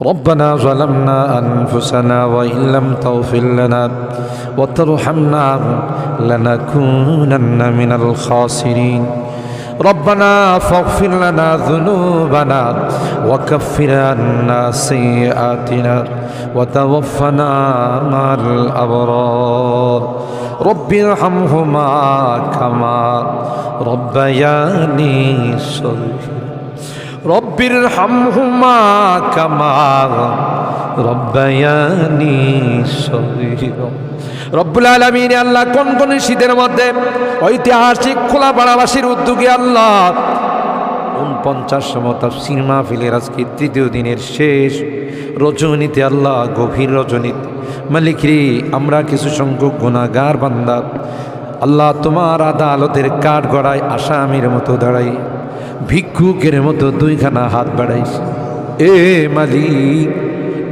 ربنا ظلمنا أنفسنا وإن لم تغفر لنا وترحمنا لنكونن من الخاسرين ربنا فاغفر لنا ذنوبنا وكفر عنا سيئاتنا وتوفنا مع الأبرار رب ارحمهما كما ربياني صغيرا رب ارحمهما كما ربياني صغيرا রব্বুল আলামিন আল্লাহ কোন কোন শীতের মধ্যে ঐতিহাসিক খোলাপাড়াবাসীর উদ্যোগে আল্লাহ 49তম তাফসীর মাহফিলের আজকে তৃতীয় দিনের শেষ রজনীতে আল্লাহ গভীর রজনীতে মালিক রে আমরা কিছু সংখ্যক গুনাহগার বান্দা আল্লাহ তোমার আদালতের কাঠ গড়ায় আসামির মতো দাঁড়াই ভিক্ষুকের মতো দুইখানা হাত বাড়াইছে এ মালিক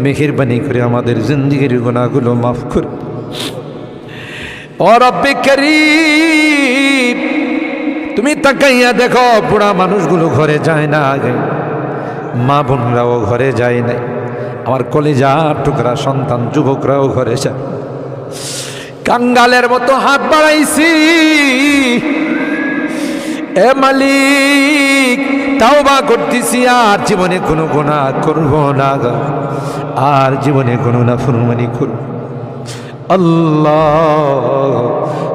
মেহেরবানি করে আমাদের জিন্দেগির গুনাহগুলো মাফ কর ও রব্বে করিম তুমি তাকাইয়া দেখো বুড়া মানুষগুলো ঘরে যায় না আগে মা বোনরাও ঘরে যায় নাই আমার কলিজার টুকরা সন্তান যুবকরাও ঘরে যায় কাঙ্গালের মতো হাত বাড়াইছি এ মালিক তাওবা করতেছি আর জীবনে কোনো গুনাহ করব না আর জীবনে কোনো নাফরমানি করব আল্লাহ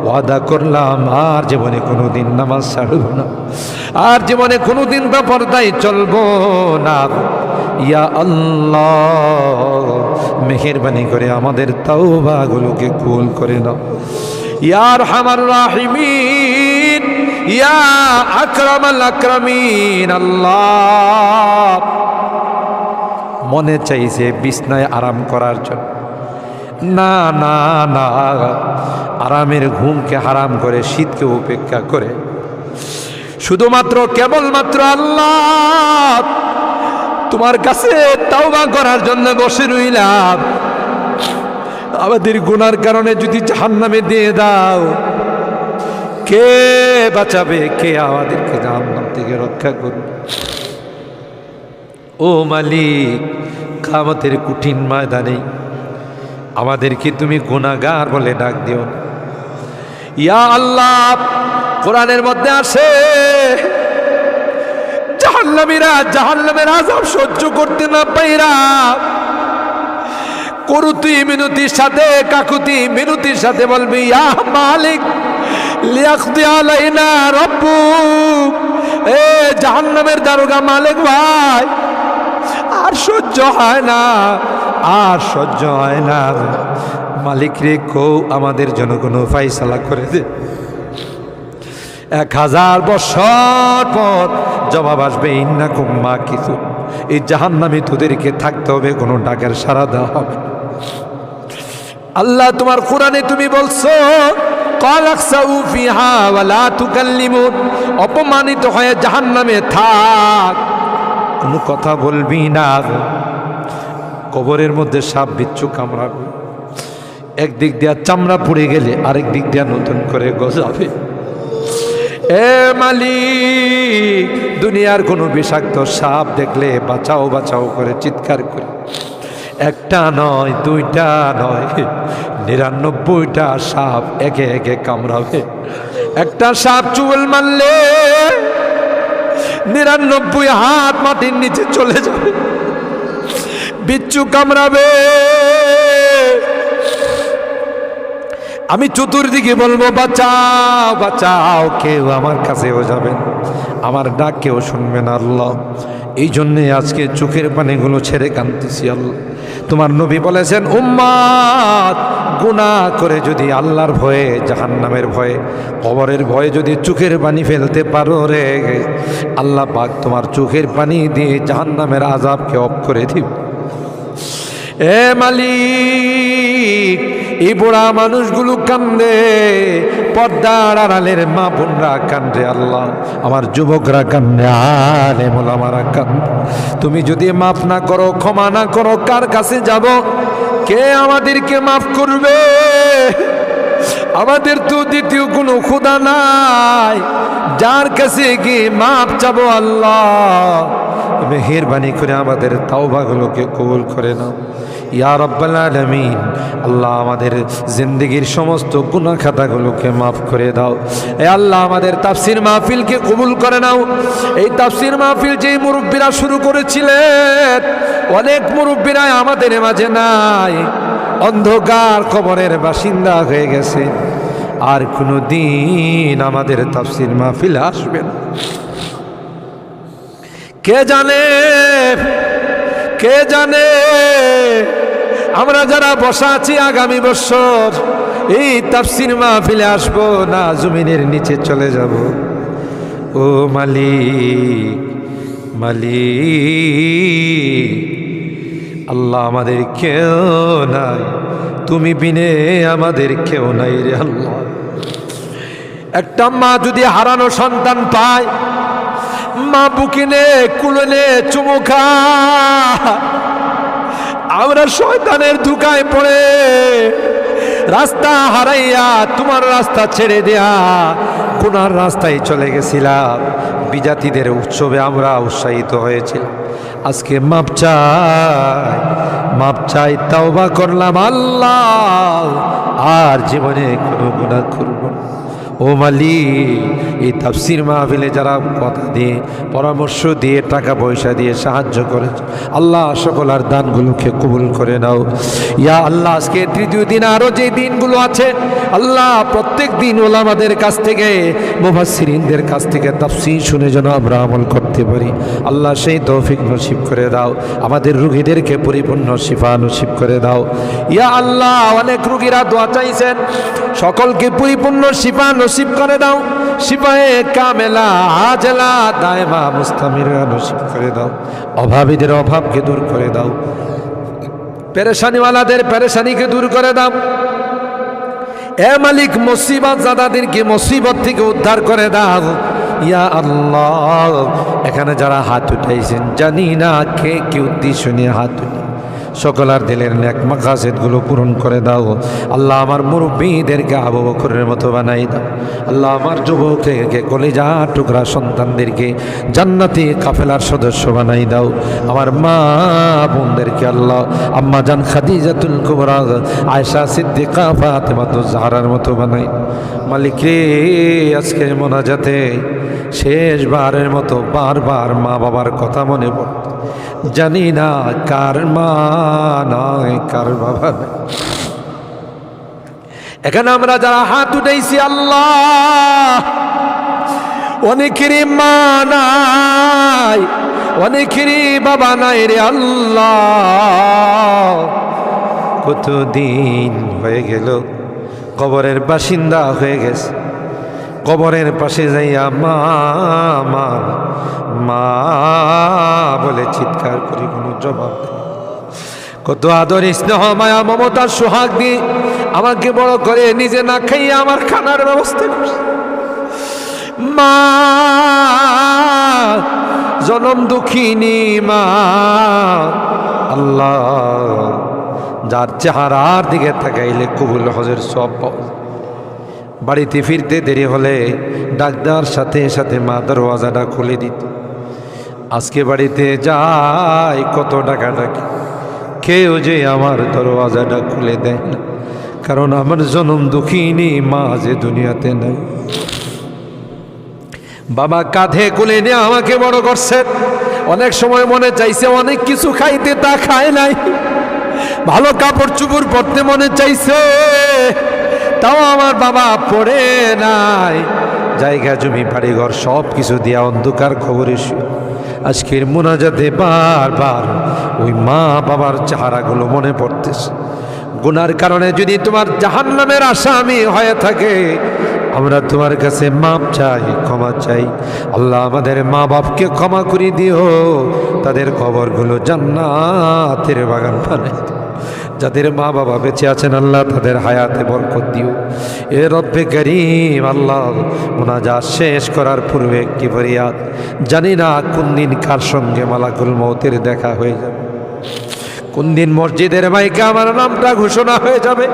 ওয়াদা করলাম আর জীবনে কোনোদিন নামাজ ছাড়ব না আর জীবনে কোনোদিন বেপরদায় চলবো না ইয়া আল্লাহ মেহেরবানি করে আমাদের তাওবাগুলোকে কবুল করে নাও ইয়া আরহামার রাহিমিন ইয়া আকরামাল আকরামিন আল্লাহ মনে চাইছে বিছনায় আরাম করার জন্য না না না আরামের ঘুমকে হারাম করে শীতকে উপেক্ষা করে শুধুমাত্র কেবলমাত্র আল্লাহ তোমার কাছে তাওবা করার জন্য বসে রইলাম আমাদের গুনার কারণে যদি জাহান্নামে দিয়ে দাও কে বাঁচাবে কে আমাদেরকে জাহান্নাম থেকে রক্ষা করবে ও মালিক কিয়ামতের কঠিন ময়দানে আমাদেরকে তুমি গুনাহগার বলে ডাক দিও ইয়া আল্লাহ কোরআনের মধ্যে আছে জাহান্নামীরা জাহান্নামের আযাব সহ্য করতে না পাইরা করুতি মিনতির সাথে কাকুতি মিনতির সাথে বলবি ইয়া মালিক লিয়াকদি আলাইনা রাব্বুক এ জাহান্নামের দারোগা মালিক ভাই আর সহ্য হয় না আর সহ্য হয় না মালিক রে কো আমাদের জন্য কোনো ফায়সালা করে দে 1000 বছর পর জবাব আসবে ইন্নাকুম মাকিসুন এই জাহান্নামে তোদেরকে থাকতে হবে কোনো ডাকের সাড়া দেওয়া হবে আল্লাহ তোমার কোরআনে তুমি বলছো কালাকসাউ ফিহা ওয়ালা তুকাল্লিমুন অপমানিত হয়ে জাহান্নামে থাক কোনো কথা বলবি না কবরের মধ্যে সাপ বিচ্ছু কামড়াবে একদিক দিয়া চামড়া পুড়ে গেলে আরেক দিক দিয়া নতুন করে গজাবে এ মালিক দুনিয়ার কোনো বিষাক্ত সাপ দেখলে বাঁচাও বাঁচাও করে চিৎকার করে একটা নয় দুইটা নয় 99টা সাপ একে একে কামড়াবে একটা সাপ চুল মারলে 99 হাত মাটির নিচে চলে যাবে বিচ্ছু কামড়াবে আমি চতুর্দিকে বলবো বাঁচাও বাঁচাও কেউ আমার কাছেও যাবেন আমার ডাক কেউ শুনবেন আল্লাহ এই জন্যে আজকে চোখের পানিগুলো ছেড়ে কাঁদতেছি আল্লাহ তোমার নবী বলেছেন উম্মাত গুনাহ করে যদি আল্লাহর ভয়ে জাহান্নামের ভয়ে কবরের ভয়ে যদি চোখের পানি ফেলতে পারো রে আল্লাহ পাক তোমার চোখের পানি দিয়ে জাহান্নামের আযাবকে অফ করে দিবে এ মালিক এই বুড়া মানুষগুলো কান্দে পর্দার আড়ালের মা বোনরা কান্দে আল্লাহ আমার যুবকরা কান্দে আলেম ওলামারা কান্দে তুমি যদি মাফ না করো ক্ষমা না করো কার কাছে যাব কে আমাদেরকে মাফ করবে আমাদের তো দ্বিতীয় কোনো খোদা নাই যার কাছে গিয়ে মাফ চাবো আল্লাহ মেহেরবানি করে আমাদের তাওবাগুলোকে কবুল করে নাও ইয়া রাব্বাল আলামিন। আল্লাহ আমাদের জিন্দেগির সমস্ত গুনাহ খাতাগুলোকে মাফ করে দাও। এ আল্লাহ আমাদের তাফসীর মাহফিলকে কবুল করে নাও। এই তাফসীর মাহফিল যেই মুরব্বীরা শুরু করেছিলেন, অনেক মুরব্বীরা আমাদের মাঝে নাই, অন্ধকার কবরের বাসিন্দা হয়ে গেছে, আর কোনো দিন আমাদের তাফসীর মাহফিল আসবে না। কে জানে, কে জানে আমরা যারা বসা আছি আগামী বছর এই তাফসীর মাহফিলে আসবো না জমিনের নিচে চলে যাব। ও মালিক, মালিক আল্লাহ আমাদের কেউ নাই, তুমি বিনে আমাদের কেউ নাই রে আল্লাহ। একটা মা যদি হারানো সন্তান পায়, মা বুকে নে কুলে নে চুমু খায়, আমরা শয়তানের ধোঁকায় পড়ে রাস্তা হারাইয়া তোমার রাস্তা ছেড়ে দেয়া গুনার রাস্তায় চলে গেছিলাম। বিজাতিদের উৎসবে আমরা উৎসাহিত হয়েছিলাম, আজকে মাপ চাই, মাপ চাই, তাওবা করলাম আল্লাহ, আর জীবনে কোনো গুনাহ করব না। ও মালিক, এই তাফসীর মাহফিলে যারা কথা দিয়ে, পরামর্শ দিয়ে, টাকা পয়সা দিয়ে সাহায্য করেছে, আল্লাহ সকলের দানগুলোকে কবুল করে নাও ইয়া আল্লাহ। আজকে তৃতীয় দিন, আরও যে দিনগুলো আছে আল্লাহ, প্রত্যেক দিন ওলামাদের কাছ থেকে, মুফাসসিরিনদের কাছ থেকে তাফসীর শুনে যেন আমরা আমল করতে পারি, আল্লাহ সেই তৌফিক নসিব করে দাও। আমাদের রোগীদেরকে পরিপূর্ণ শিফা নসিব করে দাও ইয়া আল্লাহ। অনেক রোগীরা দোয়া চাইছেন, সকলকে পরিপূর্ণ শিফা নসিব করে দাও, শিফায়ে কামেলা আজলা দায়মা মুস্তামিরা নসিব করে দাও। অভাবীদের অভাবকে দূর করে দাও, পেরেশানিওয়ালাদের পেরেশানিকে দূর করে দাও। এ মালিক, মুসিবত জাদাদেরকে মুসিবত থেকে উদ্ধার করে দাও ইয়া আল্লাহ। এখানে যারা হাত উঠাইছেন, জানি না কে কি উদ্দেশ্য নিয়ে হাত উঠে, সকলার দিলের নেক মাকাসিদগুলো পূরণ করে দাও আল্লাহ। আমার মুরব্বীদেরকে আবু বকরের মতো বানাই দাও আল্লাহ। আমার যুবককে কলিজা টুকরা সন্তানদেরকে জান্নাতি কাফেলার সদস্য বানাই দাও। আমার মা বোনদেরকে আল্লাহ, আম্মা জান খাদিজাতুল কুবরা, আয়েশা সিদ্দিকা, ফাতেমাতুজ জাহরার মতো বানাই। মালিক রে, আজকের মোনাজাতে শেষবারের মতো বারবার মা বাবার কথা মনে পড়ে, জানি না কার মা নয় কার বাবা নয়। এখানে আমরা যারা হাত উঠাইছি আল্লাহ, অনেকেরই মা নাই, অনেকেরই বাবা নাই রে আল্লাহ। কতদিন হয়ে গেল কবরের বাসিন্দা হয়ে গেছে, কবরের পাশে যাইয়া মা মা মা বলে চিৎকার করি, কোনো জবাব দেয়। কত আদর স্নেহ মায়া মমতার সোহাগ দিয়ে আমাকে বড় করে, নিজে না খাইয়া আমার খানার ব্যবস্থা করছে। মা জনম দুঃখিনী মা আল্লাহ, যার চেহারার দিকে তাকাইলে কবুল হজের সব পাওয়া। বাড়িতে ফিরতে দেরি হলে ডাক্তার সাথে সাথে মা দরওয়াজাটা খুলে দিত। আজকে বাড়িতে যাই কত ডাকাডাকি, কেউ যে আমার দরওয়াজাটা খুলে দেয় না, কারণ আমার জনম দুঃখিনী মা যে দুনিয়াতে নাই। বাবা কাঁধে কোলে নিয়ে আমাকে বড় করছে। অনেক সময় মনে চাইছে অনেক কিছু খাইতে, তা খায় নাই। ভালো কাপড় চুপড় পরতে মনে চাইছে, তাও আমার বাবা পড়ে নাই। জায়গা জমি বাড়িঘর সব কিছু দিয়া অন্ধকার খবরে শুয়ে আজকের মোনাজাতে বারবার ওই মা বাবার চেহারাগুলো মনে পড়তেছে। গুনার কারণে যদি তোমার জাহান্নামের আসামি হয়ে থাকে, আমরা তোমার কাছে মাপ চাই, ক্ষমা চাই আল্লাহ। আমাদের মা বাপকে ক্ষমা করে দিও, তাদের কবরগুলো জান্নাতের বাগান বানাই দিও। যাদের মা বাবা বেঁচে আছেন আল্লাহ, তাদের হায়াতে বরকত দিও। এ রব্বে করিম আল্লাহ, মোনাজাত শেষ করার পূর্বে একটি ফরিয়াদ, জানি না কোন দিন কার সঙ্গে মালাকুল মউতের দেখা হয়ে যাবে, কোন দিন মসজিদের মাইকে আমার নামটা ঘোষণা হয়ে যাবে,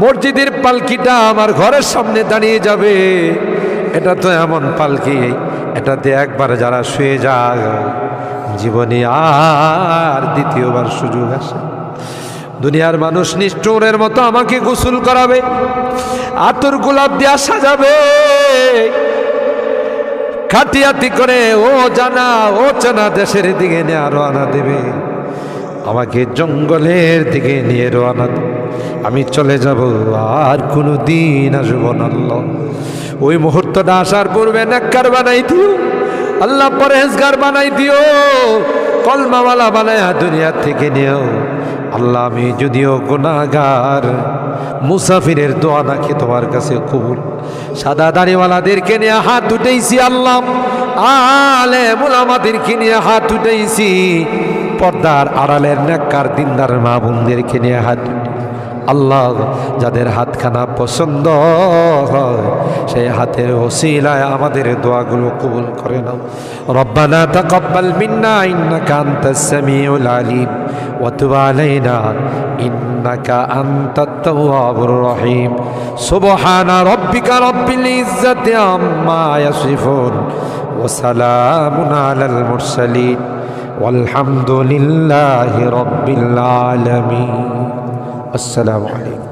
মসজিদের পালকিটা আমার ঘরের সামনে দাঁড়িয়ে যাবে। এটা তো এমন পালকি, এটাতে একবার যারা শুয়ে যায় জীবনে আর দ্বিতীয়বার সুযোগ আসে। দুনিয়ার মানুষ নিষ্ঠুরের মতো আমাকে গোসল করাবে, আতর গোলাপ দিয়া সাজাবে, খাটিয়াতি করে ও জানা ও চেনা দেশের দিকে নিয়ে রওনা দেবে, আমাকে জঙ্গলের দিকে নিয়ে রওনা দেবে। আমি চলে যাব, আর কোনো দিন আসব না। আল্লাহ ওই মুহূর্তটা আসার পূর্বে নেককার বানাই দিও আল্লাহ, পরহেজগার বানাই দিও, কলমাওয়ালা বানায়া দুনিয়া থেকে নিও আল্লাহ। আমি যদিও গুনাহগার, মুসাফিরের দোয়া নাকি তোমার কাছে কবুল। সাদা দাড়িওয়ালাদেরকে নিয়ে হাত উঠেছি আল্লাহ, আলেম উলামাদেরকে নিয়ে হাত উঠেছি, পর্দার আড়ালের নেককার দিনদার মা বোনদেরকে নিয়ে হাত আল্লাহ। যাদের হাতখানা পছন্দ হয় সেই হাতের ওসিলায় আমাদের দোয়াগুলো কবুল করে নাও। রব্বানা তাকাব্বাল মিন্না ইন্নাকা আনতাস সামিউল আলিম ওয়া তুব আলাইনা ইন্নাকা আনতাত তাওয়াবুর রহিম। সুবহানা রাব্বিকা রাব্বিল ইজ্জাতি আম্মা ইয়াসিফুন ওয়া সালামুন আলাল মুরসালিন والحمد لله رب العالمين। السلام عليكم।